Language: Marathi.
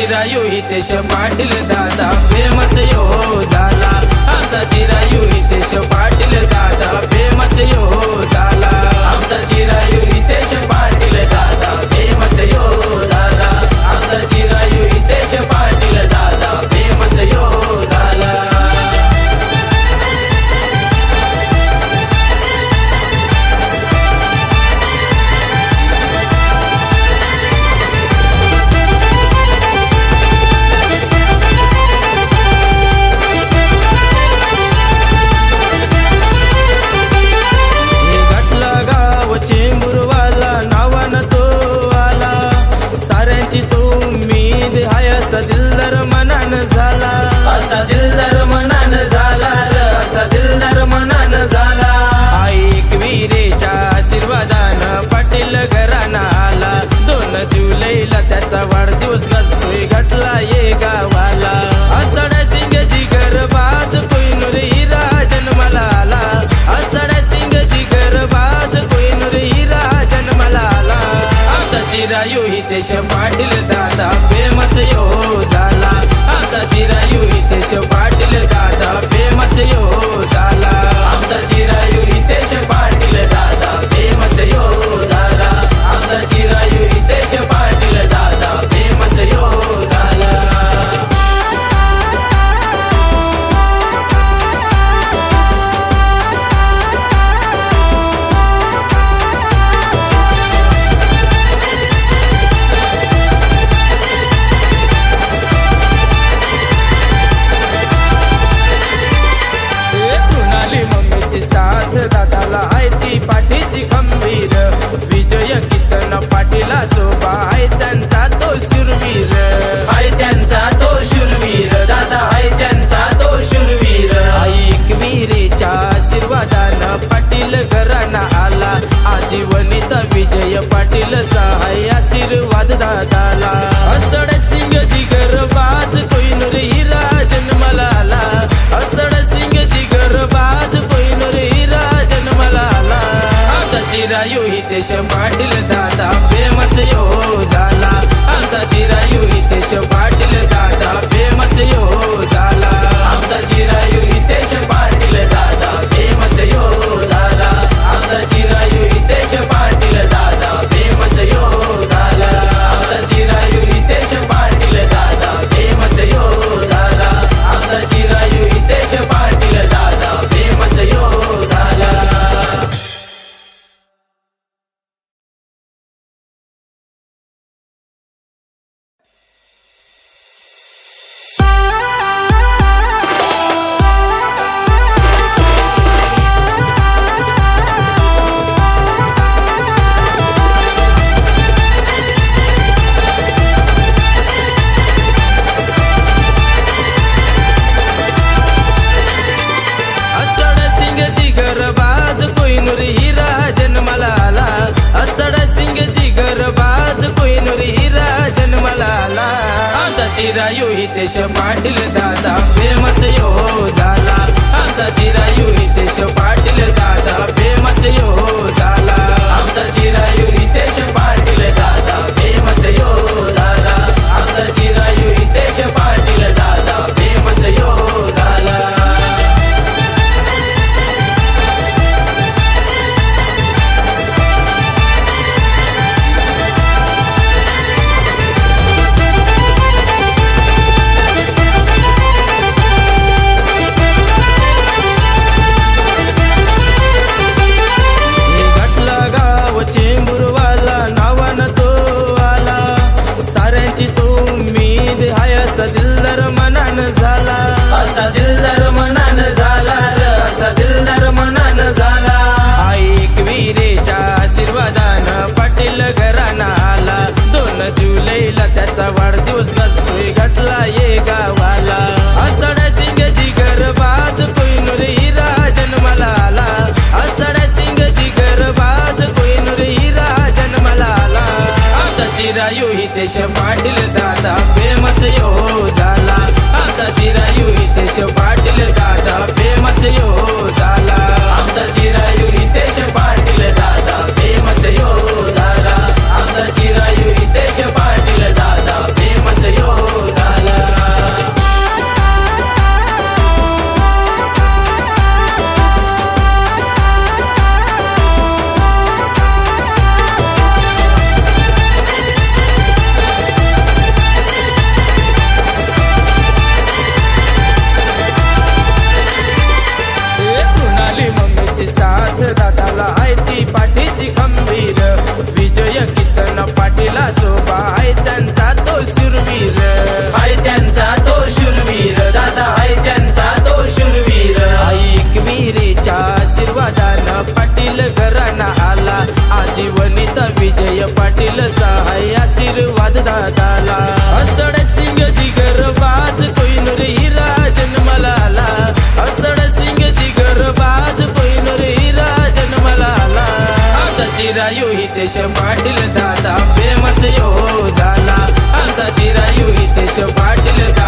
चिरायू हितेश पाटील दादा फेमस यो झाला। आमचा चिरायू हितेश पाटील दादा फेमस यो झाला। आमचा चिरायू हितेश पाटील दादा फेमस यो झाला। आमचा चिरायू हितेश पाटील दादा फेमस यो झाला। चेंबूरवाला नावान तो आला, साऱ्यांची तो उम्मीद हाय असा दिलदार मनान झाला। असा दिलदार मनान झाला, असा दिलदार मनान झाला। ऐक वीरेच्या आशीर्वादानं पाटील घराना आला। 2 जुलैला त्याचा वाढदिवस गाजतोय घाटला ये गावाला। आषाढ्या शिंगाची गरबाज कोहिनूर हिरा जन्माला आला। आषाढ्या शिंगाची गरबाज कोहिनूर हिरा जन्माला आला। आमचा चिरायू हितेश पाटील दादा फेमस यो झाला। आमचा चिरायू हितेश पाटील दादा फेमस यो झाला। आमचा चिरायू हितेश पाटील दादा फेमस यो झाला। आमचा चिरायू हितेश पाटील दादा फेमस यो झाला। साथ दादाला आहे ती पाठीची खंबीर। विजय किसन पाटीला चोबा आहे त्यांचा तो शूरवीर। आहे त्यांचा तो शूरवीर दादा आहे त्यांचा तो शूरवीर। ऐक वीरेच्या आशीर्वादानं पाटील घराना आला। आजीवनित विजय पाटीलचा आहे आशीर्वाद दादाला। असड सिंग जिगरबाज कोहिनूर हिरा जन्माला आला। असड सिंग जिगरबाज कोहिनूर हिरा जन्माला आला। आमचा चिरायू हितेश पाटील दादा फेमस यो झाला। आमचा चिरायू हितेश पाटील दादा फेमस यो झाला। आमचा चिरायू हितेश पाटील दादा फेमस यो झाला। आमचा चिरायू हितेश पाटील दादा फेमस यो झाला। आमचा चिरायू हितेश पाटील दादा फेमस यो झाला। आमचा चिरायू हितेश पाटील दादा फेमस यो झाला। चिरायू हितेश पाटील दादा फेमस यो झाला। आमचा चिरायू हितेश पाटील दादा फेमस यो झाला। आमचा चिरायू हितेश पाटील दादा फेमस यो झाला। आमचा चिरायू हितेश पाटील दादा फेमस यो झाला। चेंबूरवाला नावान तो आला, साऱ्यांची तो उम्मीद हाय असा दिलदार मनान झाला। असा दिलदार मनान झाला, असा दिलदार मनान झाला। ऐक वीरेच्या आशीर्वादानं पाटील घराना आला। 2 जुलैला त्याचा वाढदिवस गाजतोय घाटला ये गावाला। आषाढ्या शिंगाची गरबाज कोहिनूर हिरा जन्माला आला। आषाढ्या शिंगाची गरबाज कोहिनूर हिरा जन्माला आला। आमचा चिरायू हितेश पाटील दादा फेमस यो झाला। आमचा चिरायू हितेश पाटील दादा फेमस यो झाला। आमचा चिरायू हितेश पाटील दादा फेमस यो झाला। आमचा चिरायू हितेश पाटील दादा फेमस यो हितेश पाटील दादा फेमस यो झाला आमचा चिरायू हितेश पाटील दादा